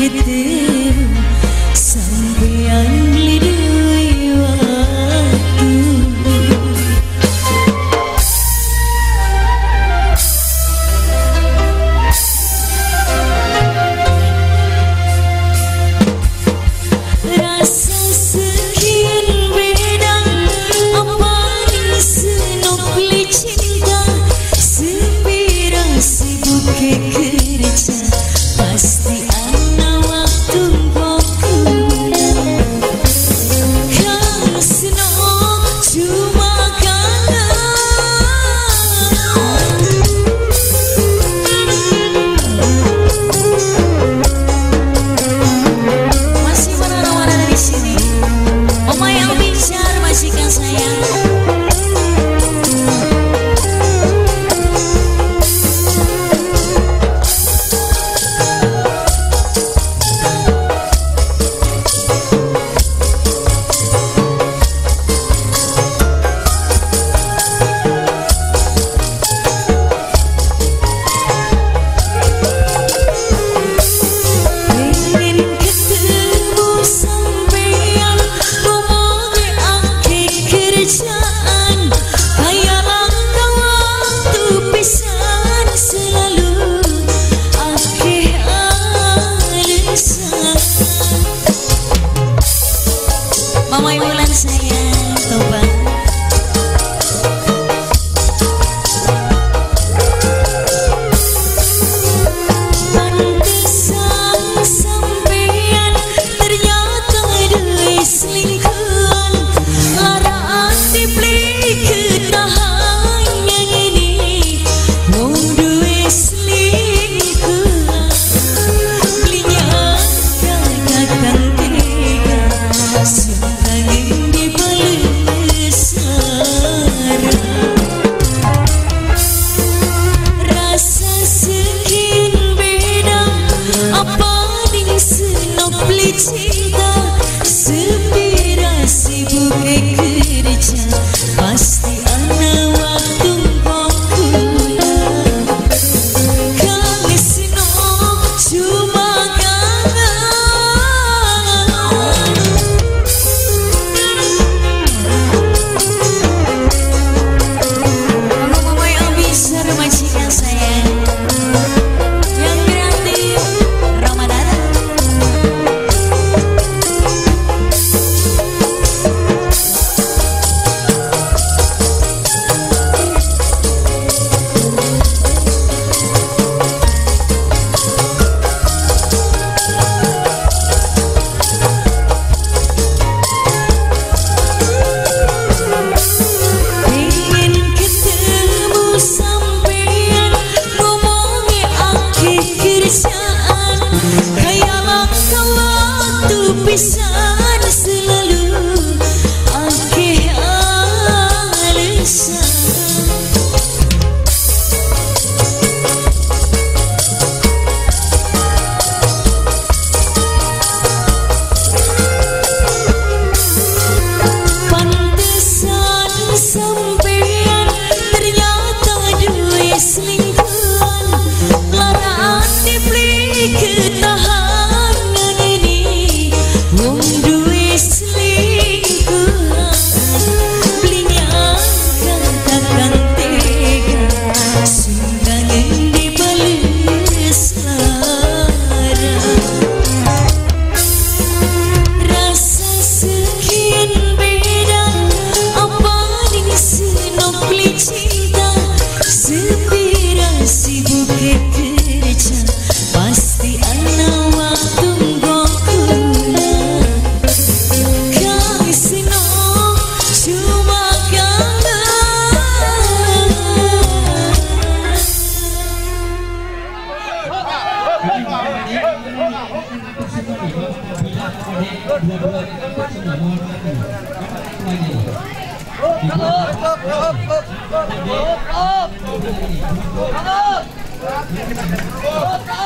ketemu sampean lidui waktu. Rasa sekian beda apa di senopli cinta, sepirasi bukit kerja pasti ana waktu pokoknya. Kang seno cuma masih mana-mana dari sini. Oma yang bicara majikan saya. Mama Wulan sayang, tobat. Pantesan sampean ternyata duwe selingkuhan, laraan dibeli ketahan yang ini wong duwe selingkuhan. Belinya kakak tega sungkangen di balik sarang. Rasa sekian beda apa di senopli cinta, sepirasi bukit kerja pasti ana waktu pokoknya. Kang seno cuma majikan saya yang kreatif Ramadan. Ingin ketemu sampean ngomongi akhir kerjaan, kayak waktu pisan selalu akhir alasan. Pantesan sampean ternyata duwe selingkuhan, laraan dibeli ketahan yang ini wong duwe selingkuhan. Belinya katakan tega sungkangen di balik sarang. Rasa sekian beda apa di senopli cinta, sepirasi bukit kerja pasti ana waktu pokoknya. Kang seno cuma Halo.